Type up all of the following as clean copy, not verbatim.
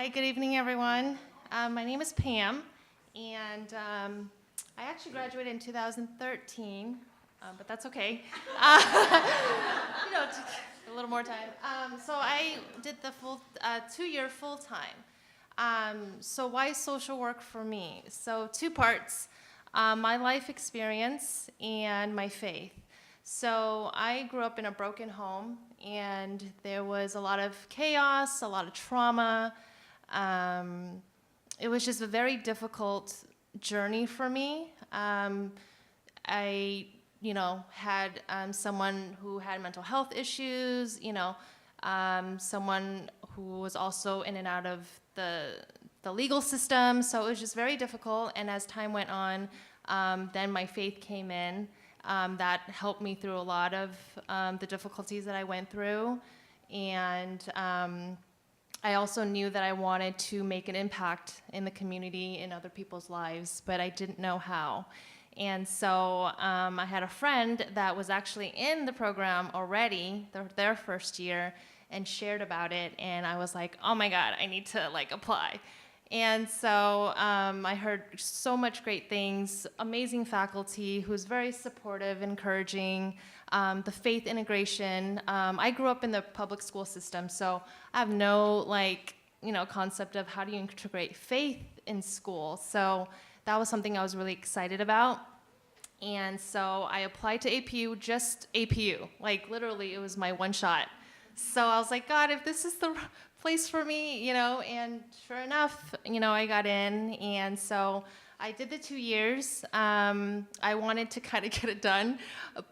Hi, good evening, everyone. My name is Pam, and I actually graduated in 2013, but that's okay. It took a little more time. So I did the full 2-year full-time. So why social work for me? So 2 parts, my life experience and my faith. So I grew up in a broken home, and there was a lot of chaos, a lot of trauma. It was just a very difficult journey for me. I, had someone who had mental health issues, someone who was also in and out of the legal system. So it was just very difficult. And as time went on, then my faith came in. That helped me through a lot of the difficulties that I went through. And I also knew that I wanted to make an impact in the community, in other people's lives, but I didn't know how. And so I had a friend that was actually in the program already, their first year, and shared about it. And I was like, oh my God, I need to apply. And so I heard so much great things, amazing faculty who's very supportive, encouraging, the faith integration. I grew up in the public school system, so I have no concept of how do you integrate faith in school. So that was something I was really excited about. And so I applied to APU, just APU. Literally, it was my one shot. So I was like, God, if this is the place for me, and sure enough, I got in. And so I did the 2 years. I wanted to kind of get it done,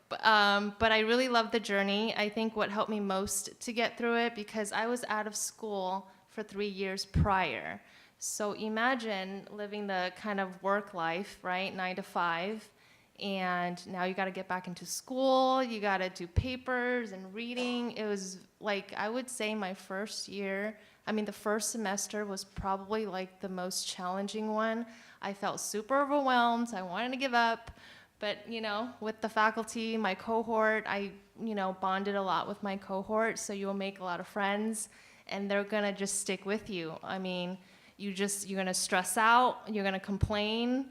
but I really loved the journey. I think what helped me most to get through it, because I was out of school for 3 years prior. So imagine living the kind of work life, right, 9 to 5, and now you got to get back into school, you got to do papers and reading. It was I would say my first year, the first semester was probably the most challenging one. I felt super overwhelmed. I wanted to give up, but with the faculty, my cohort, I bonded a lot with my cohort, so you'll make a lot of friends, and they're gonna just stick with you. You're gonna stress out, you're gonna complain,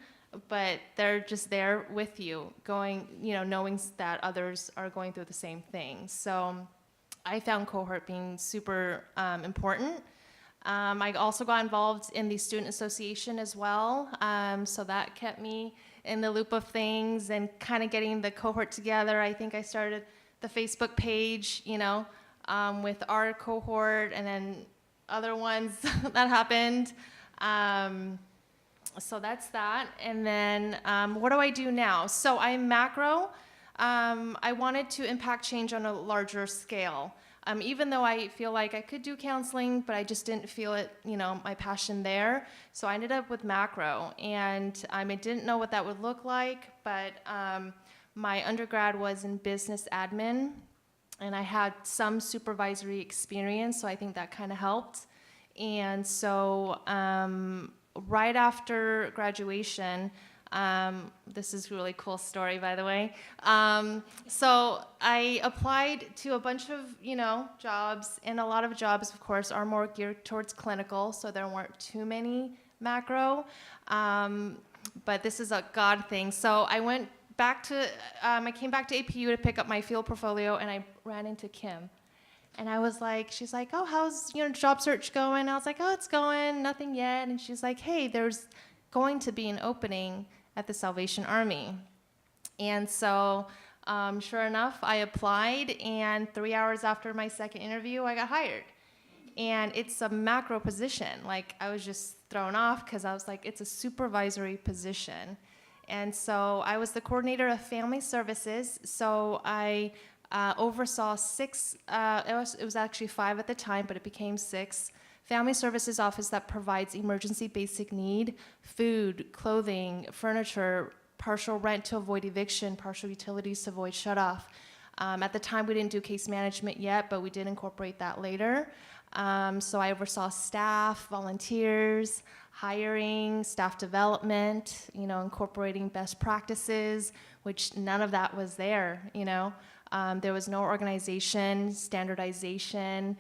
but they're just there with you, knowing that others are going through the same thing. So I found cohort being super important. I also got involved in the student association as well, so that kept me in the loop of things and kind of getting the cohort together. I think I started the Facebook page, with our cohort, and then other ones that happened. So that's that. And then what do I do now? So I'm macro. I wanted to impact change on a larger scale. Even though I feel like I could do counseling, but I just didn't feel it, my passion there. So I ended up with macro, and I didn't know what that would look like, but my undergrad was in business admin, and I had some supervisory experience, so I think that kind of helped. And so right after graduation, this is a really cool story, by the way. So I applied to a bunch of, jobs, and a lot of jobs, of course, are more geared towards clinical, so there weren't too many macro. But this is a God thing. So I went back to, I came back to APU to pick up my field portfolio, and I ran into Kim. And I was like, she's like, oh, how's, job search going? I was like, oh, it's going, nothing yet. And she's like, hey, there's going to be an opening at the Salvation Army. And so, sure enough, I applied, and 3 hours after my second interview, I got hired. And it's a macro position. I was just thrown off because I was like, it's a supervisory position. And so I was the coordinator of family services. So I oversaw 6, it was actually 5 at the time, but it became 6, family services office that provides emergency basic need, food, clothing, furniture, partial rent to avoid eviction, partial utilities to avoid shutoff. At the time, we didn't do case management yet, but we did incorporate that later. So I oversaw staff, volunteers, hiring, staff development, incorporating best practices, which none of that was there, There was no organization, standardization.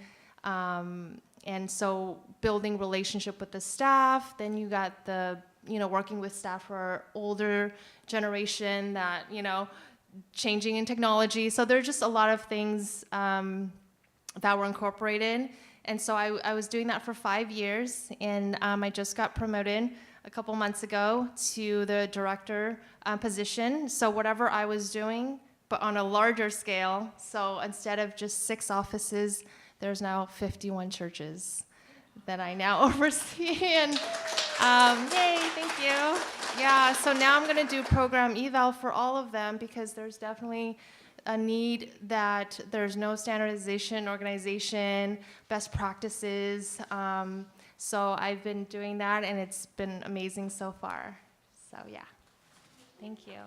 And so building relationship with the staff, then you got the, working with staff for our older generation that, changing in technology. So there's just a lot of things that were incorporated. And so I was doing that for 5 years, and I just got promoted a couple months ago to the director position. So whatever I was doing, but on a larger scale. So instead of just 6 offices, there's now 51 churches that I now oversee. And yay, thank you. Yeah, so now I'm going to do program eval for all of them because there's definitely a need that there's no standardization, organization, best practices. So I've been doing that, and it's been amazing so far. So yeah, thank you.